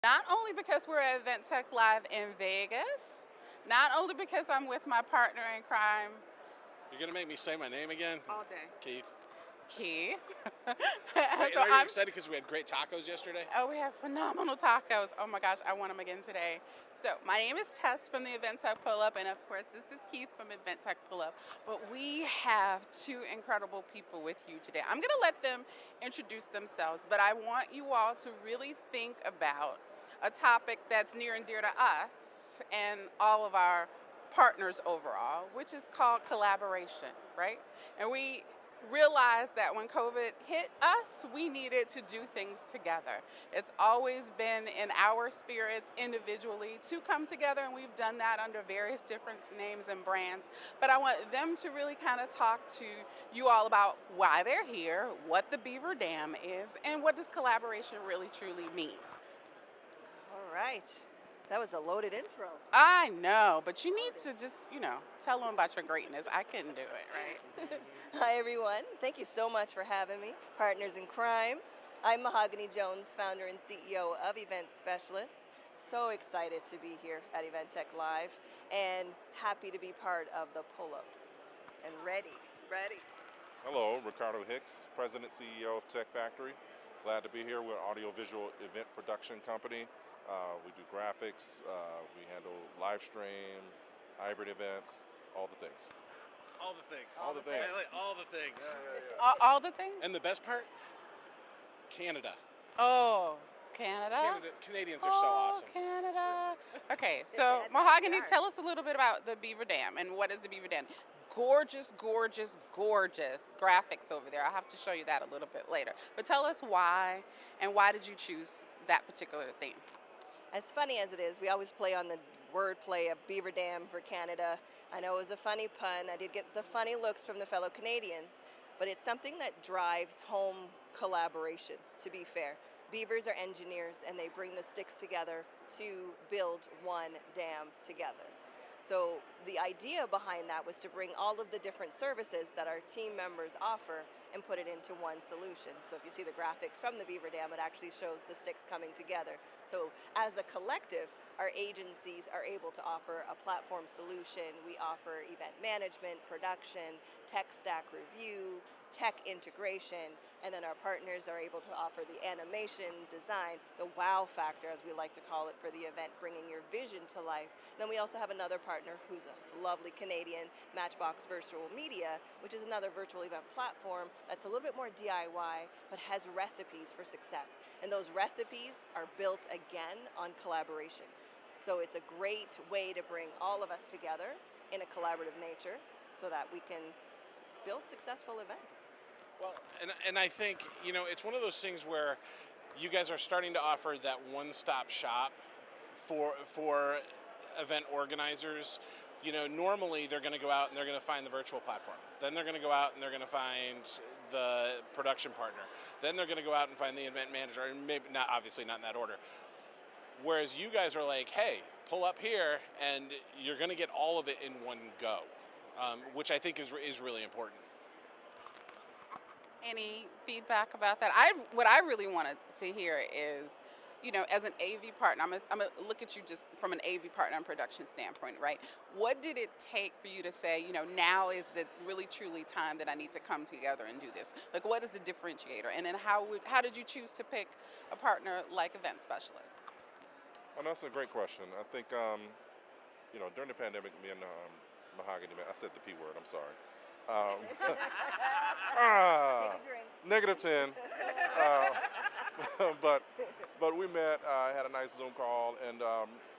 Not only because we're at Event Tech Live in Vegas, not only because I'm with my partner in crime, You're gonna make me say my name again, all day, Keith. Keith. Wait, and So are you I'm. excited because we had great tacos yesterday? Oh, we have phenomenal tacos. Oh my gosh, I want them again today. So my name is Tess from the Event Tech Pull Up, and of course this is Keith from Event Tech Pull Up. But we have two incredible people with you today. I'm gonna let them introduce themselves, but I want you all to really think about a topic that's near and dear to us and all of our partners overall, which is called collaboration, right? And we realized that when COVID hit us, we needed to do things together. It's always been in our spirits individually to come together, and we've done that under various different names and brands. But I want them to really kind of talk to you all about why they're here, what the Beaver Dam is, and what does collaboration really truly mean. All right. That was a loaded intro. I know, but you need Loaded. to just, tell them about your greatness. I couldn't do it, right? Hi, everyone. Thank you so much for having me. Partners in Crime. I'm Mahogany Jones, founder and CEO of Event Specialists. So excited to be here at Event Tech Live and happy to be part of the pull up and ready. Hello, Ricardo Hicks, President CEO of Tech Factory. Glad to be here. We're an audiovisual event production company. We do graphics, we handle live stream, hybrid events, all the things. All the things. All the things. I like all the things. All the things? And the best part, Canada. Oh, Canada? Canadians are so awesome. Canada. Okay, so Mahogany, are. tell us a little bit about the Beaver Dam and what is the Beaver Dam? Gorgeous, gorgeous, gorgeous graphics over there. I'll have to show you that a little bit later. But tell us why and why did you choose that particular theme? As funny as it is, we always play on the wordplay of Beaver Dam for Canada. I know it was a funny pun. I did get the funny looks from the fellow Canadians, but it's something that drives home collaboration, to be fair. Beavers are engineers and they bring the sticks together to build one dam together. So the idea behind that was to bring all of the different services that our team members offer and put it into one solution. So if you see the graphics from the Beaver Dam, it actually shows the sticks coming together. So as a collective, our agencies are able to offer a platform solution. We offer event management, production, tech stack review, tech integration, and then our partners are able to offer the animation, design, the wow factor, as we like to call it, for the event, bringing your vision to life. And then we also have another partner who's a lovely Canadian, Matchbox Virtual Media, which is another virtual event platform that's a little bit more DIY, but has recipes for success. And those recipes are built again on collaboration. So it's a great way to bring all of us together in a collaborative nature so that we can build successful events. Well, and I think, it's one of those things where you guys are starting to offer that one-stop shop for event organizers. Normally they're going to go out and they're going to find the virtual platform. Then they're going to go out and they're going to find the production partner. Then they're going to go out and find the event manager, and maybe not, obviously not in that order. Whereas you guys are like, hey, pull up here, and you're going to get all of it in one go, which I think is really important. Any feedback about that? What I really wanted to hear is, as an AV partner, I'm gonna look at you just from an AV partner and production standpoint, right? What did it take for you to say, now is the really truly time that I need to come together and do this? Like, what is the differentiator? And then how did you choose to pick a partner like Event Specialist? Well, that's a great question. I think, during the pandemic, me and Mahogany, I said the P word, I'm sorry. Um, ah, -10. But we met, had a nice Zoom call, and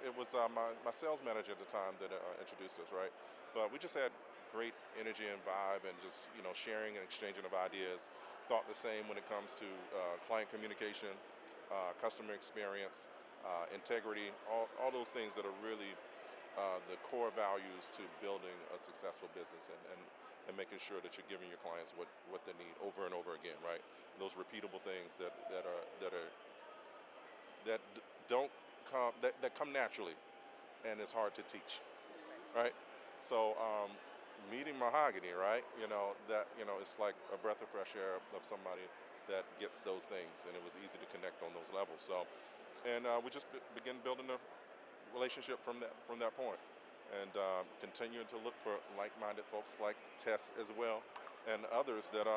it was my sales manager at the time that introduced us, right? But we just had great energy and vibe and just, sharing and exchanging of ideas. Thought the same when it comes to client communication, customer experience, integrity, all those things that are really the core values to building a successful business and making sure that you're giving your clients what they need over and over again, right? Those repeatable things that come naturally, and it's hard to teach, right? So meeting Mahogany, right? It's like a breath of fresh air of somebody that gets those things, and it was easy to connect on those levels. So and we just begin building a relationship from that point, and continuing to look for like-minded folks like Tess as well, and others that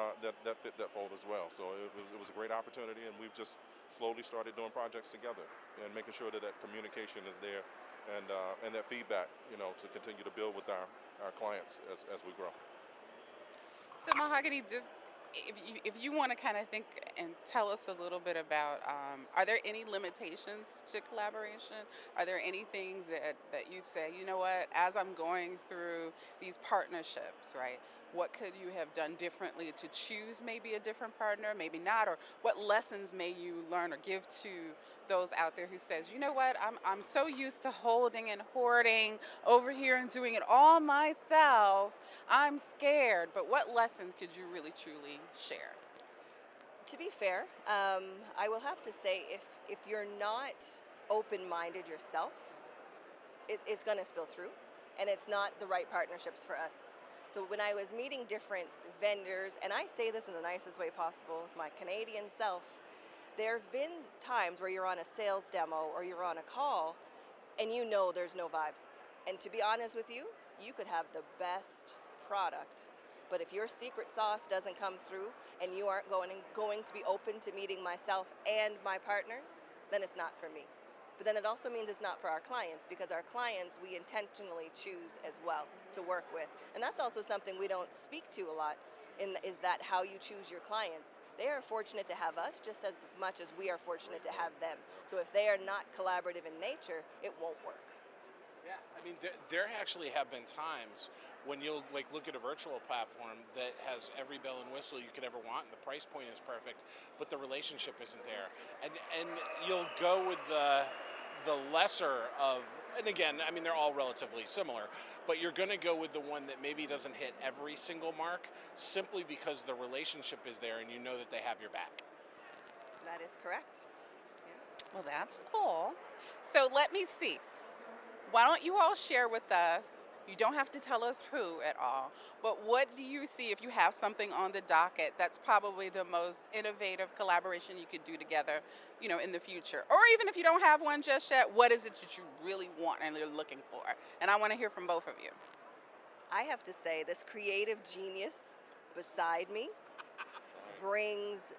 fit that fold as well. So it was a great opportunity, and we've just slowly started doing projects together and making sure that that communication is there, and that feedback, to continue to build with our clients as we grow. So Mahogany, just if you want to kind of think and tell us a little bit about, are there any limitations to collaboration? Are there any things that you say, you know what, as I'm going through these partnerships, right? What could you have done differently to choose maybe a different partner, maybe not, or what lessons may you learn or give to those out there who says, you know what, I'm so used to holding and hoarding over here and doing it all myself. I'm scared, but what lessons could you really truly share? To be fair, I will have to say if you're not open-minded yourself, it's going to spill through, and it's not the right partnerships for us. So when I was meeting different vendors, and I say this in the nicest way possible, with my Canadian self, there have been times where you're on a sales demo or you're on a call, and you know there's no vibe. And to be honest with you, you could have the best product, but if your secret sauce doesn't come through and you aren't going to be open to meeting myself and my partners, then it's not for me. But then it also means it's not for our clients, because our clients we intentionally choose as well to work with. And that's also something we don't speak to a lot, is that how you choose your clients. They are fortunate to have us just as much as we are fortunate to have them. So if they are not collaborative in nature, it won't work. Yeah, I mean, there actually have been times when you'll look at a virtual platform that has every bell and whistle you could ever want, and the price point is perfect, but the relationship isn't there, and you'll go with the lesser of, and again, I mean, they're all relatively similar, but you're going to go with the one that maybe doesn't hit every single mark, simply because the relationship is there and you know that they have your back. That is correct. Well, that's cool. So let me see. Why don't you all share with us? You don't have to tell us who at all, but what do you see, if you have something on the docket that's probably the most innovative collaboration you could do together, in the future? Or even if you don't have one just yet, what is it that you really want and you're looking for? And I want to hear from both of you. I have to say, this creative genius beside me brings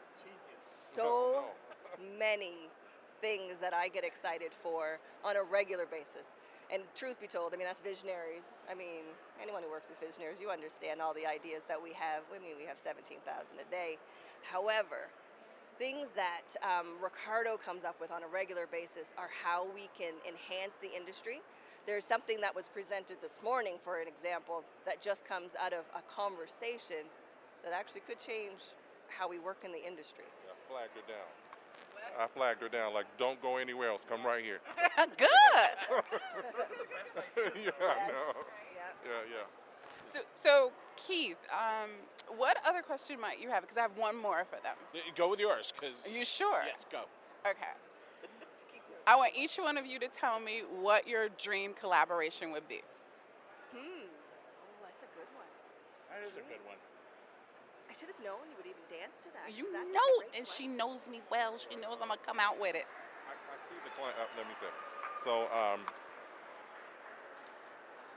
so many things that I get excited for on a regular basis. And truth be told, I mean, that's visionaries. I mean, anyone who works with visionaries, you understand all the ideas that we have. I mean, we have 17,000 a day. However, things that Ricardo comes up with on a regular basis are how we can enhance the industry. There's something that was presented this morning, for an example, that just comes out of a conversation that actually could change how we work in the industry. I flagged her down. I flagged her down, like, don't go anywhere else. Come right here. Good. Yeah, I know. Yeah. So Keith, what other question might you have? Because I have one more for them. Go with yours, because... Are you sure? Yes, go. Okay. I want each one of you to tell me what your dream collaboration would be. Oh, that's a good one. That is a good one. I should have known you would even dance to that. You That's a know, great and one. she knows me well. She knows I'm gonna come out with it. I see the client. Let me say. So,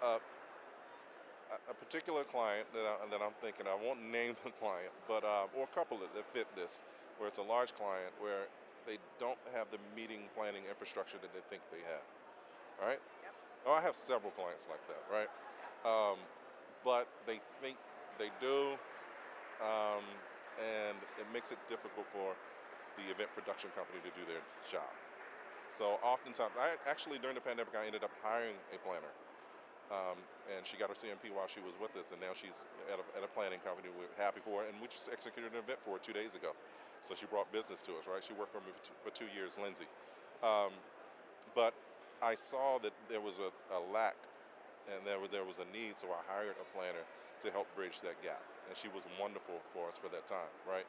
a particular client that I'm thinking, I won't name the client, but or a couple that fit this, where it's a large client where they don't have the meeting planning infrastructure that they think they have. All right. Yep. Oh, I have several clients like that, right? But they think they do, and it makes it difficult for the event production company to do their job. So oftentimes, during the pandemic, I ended up hiring a planner. And she got her CMP while she was with us, and now she's at a planning company. We're happy for her, and we just executed an event for her 2 days ago. So she brought business to us, right? She worked for me for 2 years, Lindsay. But I saw that there was a lack, and there was a need, so I hired a planner to help bridge that gap. And she was wonderful for us for that time, right?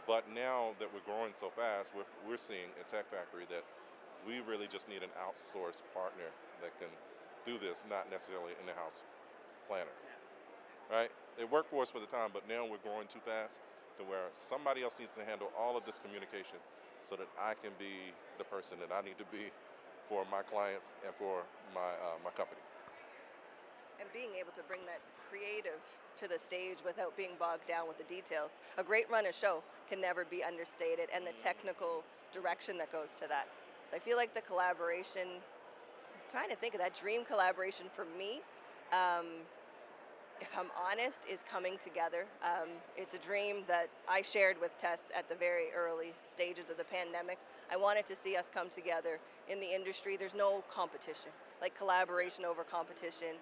But now that we're growing so fast, we're seeing at Tech Factory that we really just need an outsourced partner that can do this, not necessarily an in-house planner, right? It worked for us for the time, but now we're growing too fast to where somebody else needs to handle all of this communication. so that I can be the person that I need to be for my clients and for my company. And being able to bring that creative to the stage without being bogged down with the details. A great run of show can never be understated, and the technical direction that goes to that. So I feel like the collaboration, I'm trying to think of that dream collaboration for me. Um, if I'm honest, is coming together. It's a dream that I shared with Tess at the very early stages of the pandemic. I wanted to see us come together in the industry. There's no competition, like collaboration over competition.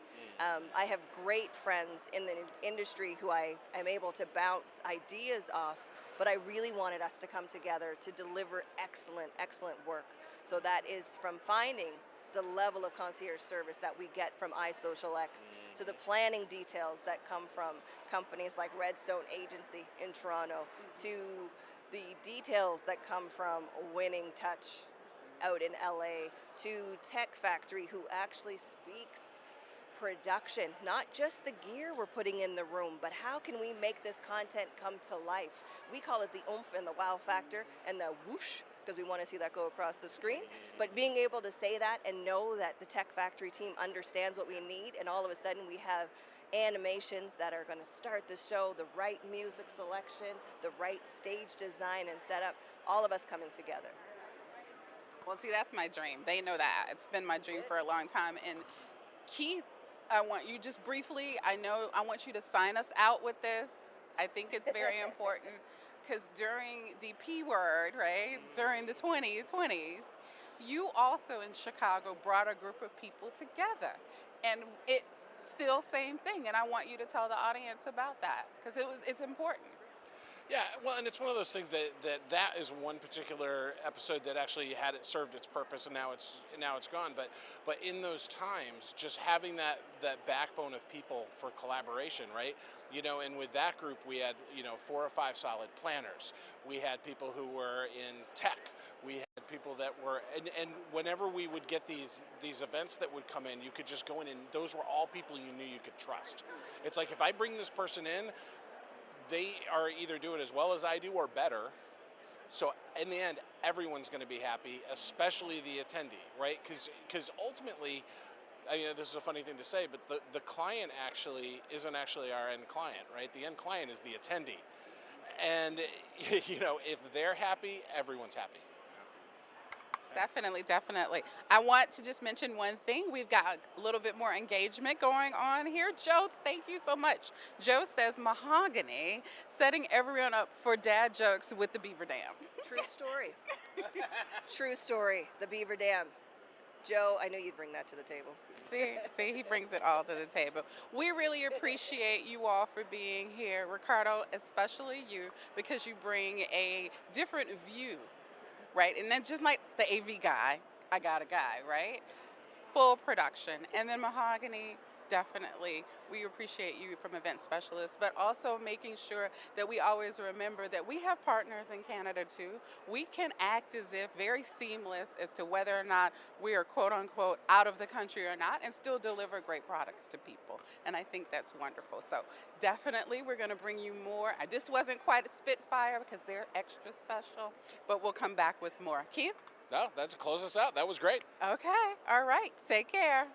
I have great friends in the industry who I am able to bounce ideas off, but I really wanted us to come together to deliver excellent, excellent work. So that is from finding the level of concierge service that we get from iSocialX, to the planning details that come from companies like Redstone Agency in Toronto, to the details that come from Winning Touch out in LA, to Tech Factory, who actually speaks production, not just the gear we're putting in the room, but how can we make this content come to life? We call it the oomph and the wow factor and the whoosh, because we want to see that go across the screen. But being able to say that and know that the Tech Factory team understands what we need, and all of a sudden we have animations that are going to start the show, the right music selection, the right stage design and setup, all of us coming together. Well, see, that's my dream. They know that. It's been my dream for a long time. And Keith, I want you just briefly, I want you to sign us out with this. I think it's very important because during the P word, right, during the 20s, you also in Chicago brought a group of people together. And it still same thing. And I want you to tell the audience about that because it's important. Yeah, well, and it's one of those things that is one particular episode that actually had it served its purpose, and now it's gone. But in those times, just having that backbone of people for collaboration, right? And with that group, we had 4 or 5 solid planners. We had people who were in tech. We had people that were, and whenever we would get these events that would come in, you could just go in, and those were all people you knew you could trust. It's like, if I bring this person in, they are either doing as well as I do or better. So in the end, everyone's going to be happy, especially the attendee, right? Because ultimately, this is a funny thing to say, but the client actually isn't actually our end client, right? The end client is the attendee. And, if they're happy, everyone's happy. Definitely. I want to just mention one thing. We've got a little bit more engagement going on here. Joe, thank you so much. Joe says Mahoganey, setting everyone up for dad jokes with the Beaver Dam. True story. True story. The Beaver Dam. Joe, I knew you'd bring that to the table. See, he brings it all to the table. We really appreciate you all for being here. Ricardo, especially you, because you bring a different view, right? And then just like the AV guy, I got a guy, right? Full production. And then Mahoganey, definitely, we appreciate you from event specialists, but also making sure that we always remember that we have partners in Canada too. We can act as if very seamless as to whether or not we are quote unquote out of the country or not, and still deliver great products to people. And I think that's wonderful. So definitely we're going to bring you more. This wasn't quite a Spitfire because they're extra special, but we'll come back with more. Keith? No, that's close us out. That was great. Okay. All right. Take care.